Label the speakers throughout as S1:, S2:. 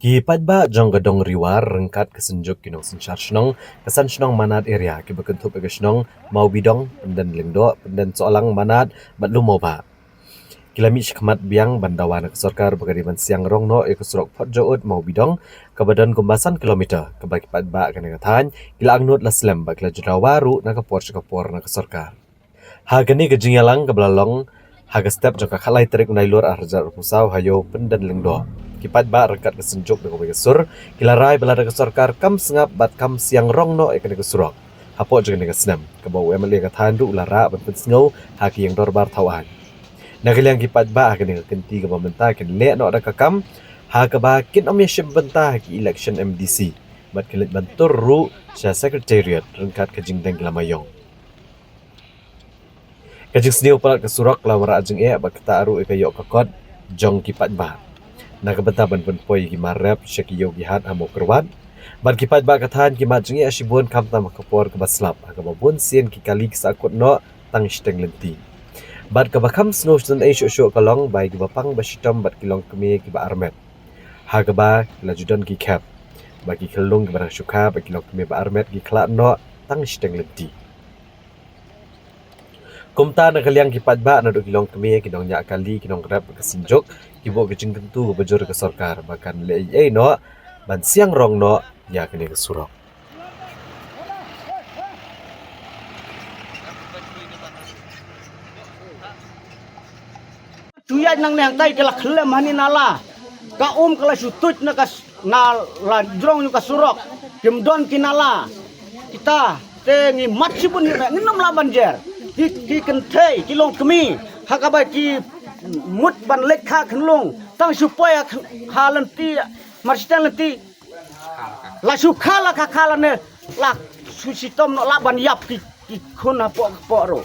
S1: Gipad ba jong gadong riwar rengkat kesenjuk kinong senchar shnong kesan shnong manat area ki bekentup ege shnong mau bidong penden lingdo penden soalang manat batlumo ba. Kilami shikmat biang bandawan ke sorkar bagadiman siang rong no e kesurok pot jout mau bidong kebadan kumbasan kilometer kebagi pad ba kene katan kila angnut laslem ba kila judawaru na kapor na ke sorkar. Hagani kejingalang kebelalong haga step jangka kalai terik nailur arjar pusau hayo penden lingdo. Kipat ba rekat kesenjuk dengan begesur kilarai belada kesorkar kam sengap bat kam siang rong no ekene kesurok. Hapo jangan dengan senam kebau emeli katandu ulara benpen sengau haki yang dorbar tawan. Nagaliang kipat ba akan dengan kenti ke pemerintah ken le no ada kakam ha ke ba kin om yashim bentah ki election MDC bat kelit bantur ru sya secretariat rengkat kejing deng lamayong. Kajing seni upalat kesurok lamara ajeng bat kata aru ekayok kakot jong kipat ba. Nakabenta ban poi ki marap syakiyo gihat amo kerwan ban kipat ba katahan ki majngi asibun kamta makapor ke baslap akababun sien ki kali kisakut no tang shteng lenti bat kabakam snow sten ai shosho kalong bai ki bapang basitom bat kilong kemi ki ba armet hagaba lajudan ki cap bagi kelung ki barang syuka bagi kilong kemi ba armet ki kla no tang shteng lenti kumta nakaliang kipat ba na do kilong kemi kinong nya kali kinong rap kesinjuk kibo kejing tentu bejur ke sorkar bahkan le no ban siang rong no ya kene ke surok.
S2: Tuya nang nang tai kala khlem hani nala ka kala sutut na ka na la drong ka surok kim don kinala kita te ngi matsibun ni nom la banjer ki kentei kilong kemi hakabai ki mut ban lekha khnlung tang supaya halanti marstanti la sukhala ka khalane la susitom no la ban yap ki khuna po ro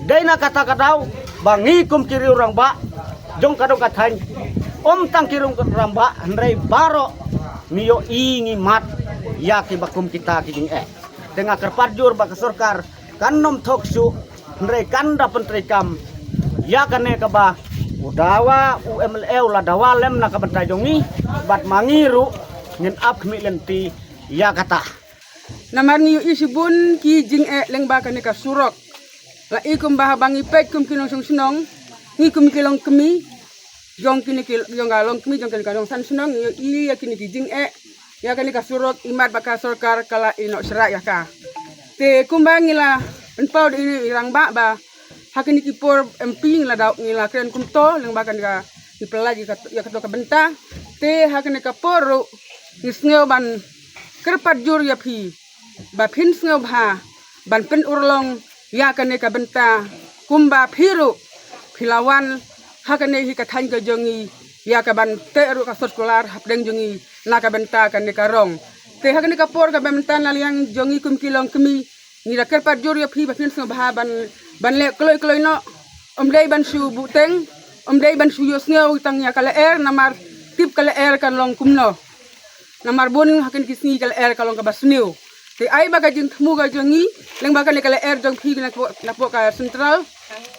S2: daina kata kadau bangi kum kiri orang ba jong kadong katany om tang kirung ramba handrai baro niyo ingi mat ya ki bakum kita kijing tengah kerpajur ba kesorkar kanom thoksu handrai kanda pentrikam ya kane ka ba udawa UMLE la dawa lem na ka bantajongi bat mangiru ngin ap khmi lenti ya kata
S3: namar niyo isibun ki jing leng ba kane ka surok la ikum bah bangi pek kum kinong song sinong ni kum kilong kemi jong kini jong galong kemi jong kini kalong san sinong i ya kini kijing ya kani ka surok imat baka sorkar kala ino serak ya ka te kumbangi la enpau ini irang ba hakini kipor MP la daw ngila kren kumto leng ba kani ka ipelagi ya ka benta te hakini ka poru nisngeu ban kerpat jur ya phi ba phin sngew bha ban pen urlong ya kane ka benta kumba phiru philawan hakane hi ka than ka jongi ya ka ban te ru ka sekolah hapdeng jongi na ka benta kane ka rong te hakane ka por ka benta na liang jongi kum kilong kemi ni ra ker pat jor ya phi ba phin sng bha ban le kloi no dei ban su buteng dei ban su yosngew tang ya kala namar tip kala kan long kumno namar bon hakin kisni kala kalong ka basniu te ai baga jing thmu ga jongi leng baga ne kala jong phi na po ka central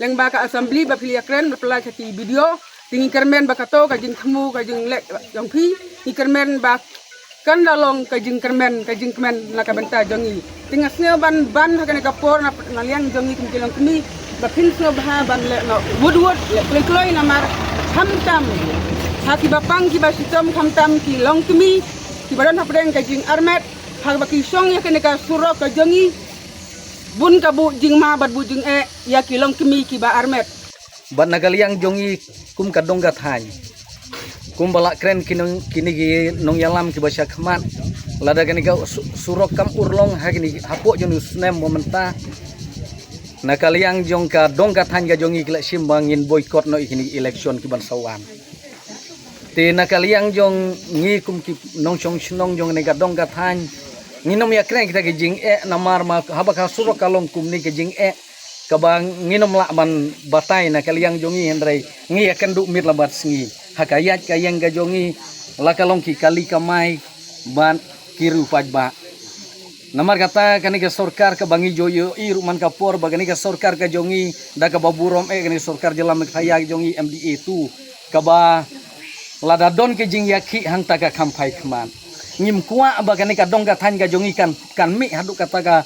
S3: leng baga assembly ba pili akren pla khati video tingi kermen ba kato ka jing thmu ka jing le jong phi ni kermen ba kan dalong ka jing kermen na ka benta jongi tingas ne ban hakane ka por na liang jongi kum kilong kemi ba phin sno ba ban le no wood le kloi na mar tham haki bapang ki ba sitom tham ki long kemi ki badan hapdeng ka jing armet hak baki song ya kene ka surok ka jongi bun ka bu jing ma bat bu jing ya kilong kemi ki ba armet
S4: ban nagaliang jongi kum kadong gathany kum bala kren kini gi nong yalam ki basya khmat lada kene ka surok kam urlong hakini hapo jonu snem momenta nakaliang jong ka dong gathany ga jongi kila simbangin boycott no ikini election ki ban sawan te nakaliang jong ngi kum ki nong chong chnong jong ne ga dong gathany nginom ya kren kita gejing namar ma habaka surok kalong kum ni gejing kabang nginom la ban batai na kaliang jongi hendrai ngi akan du mir labat sngi hakayat kayang gajongi la kalong ki kali kamai ban kiru pajba namar kata kani ke sorkar ka bangi joyo i ruman kapor bagani ke sorkar ka jongi da ka baburom kani sorkar jelam khaya jongi MDA tu kaba lada don ke jing yaki hang taga kampai keman ngim kuat bagani ka dong ka than ka jongi kan mi haduk kata ka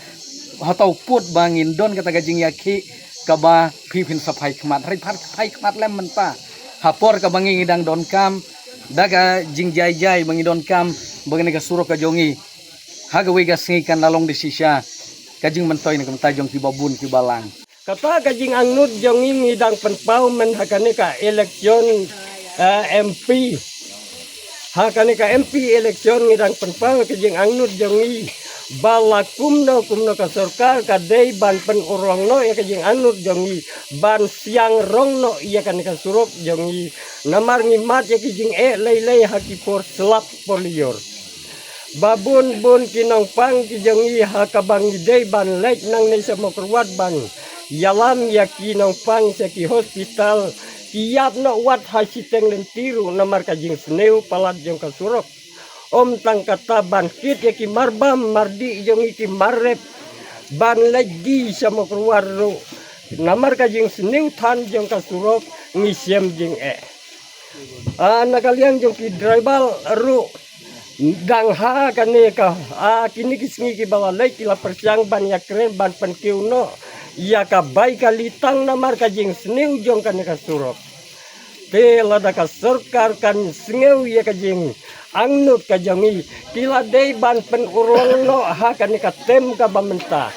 S4: hatau put bangin don kata ka jing yaki ka ba phipin sapai keman hari pai kemat lem menta hapor ka bangi ngidang don kam daga jing jai bangi don kam bagani ka surok ka jongi haga we ga singi kan lalong di sisa kajing mentoy ni kemta jong ki babun ki balang
S2: Kata kajing angnut jong ngidang penpau men hakane ka eleksyon MP. Hakane ka MP eleksyon ngidang penpau kajing angnut jong balakum no ka sarkar ka dei ban pen urong no ya kajing angnut jong ban siang rong no ya kan ka surok jong namar ngimat ya kajing lei haki por selap polior. Babun bun kinong pang kijong hakabang dei ban lek nang nei sa mokrwat ban yalam ya kinong pang sa ki hospital kiyap no wat hasiteng lentiru namar kajing sneu palat jong kasurok om tang kata ban kit ya ki marbam mardi jong ki marrep ban lagi sa mokrwat ro namar kajing sneu than jong kasurok ngisem jing nakalian jong ki driver ro dang ha kane ka kini kisngi ki balalai kila persiang ban ya keren ban penkiu no ya ka bai ka litang namar ka jing sneu jong kan ka surok te lada ka sarkar kan sneu ya ka jing angnut ka jongi kila dei ban pen urong no ha kan ka tem ka bamenta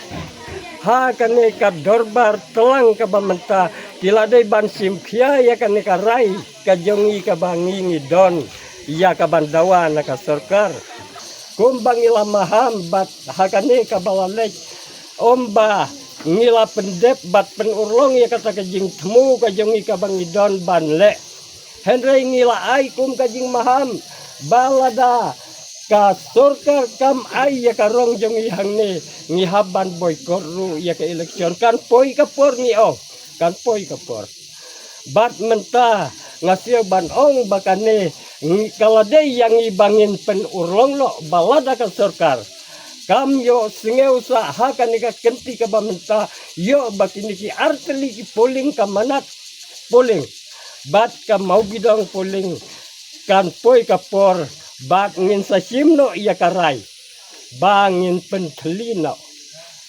S2: ha kan ka dorbar telang ka bamenta kila dei ban simkhia ya kan ka rai ka jongi ka bangi ngidon ya ka bandawa na ka sarkar kumbang ilamaham bat ha kan ka balalek omba ngila pendep bat penurlong ya kata kajing temu kajong ika bangidon banle henry ngila ai kum kajing maham balada ka surkar kam ai ya karong jong ihang ne ngihaban boykot ru ya ka eleksyon kan poi kapor ni kan poi kapor bat menta ngasih ban ong bakane kalade yang ibangin penurlong no balada ka surkar kam yo singeu sa hakan ika kenti ka bamenta yo bakini ki arteli ki polling ka manat polling bat ka mau bidang polling kan poi ka por bat ngin sa simno iya karai bangin pentelino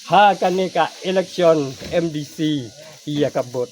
S2: hakan ika eleksyon MDC iya kabot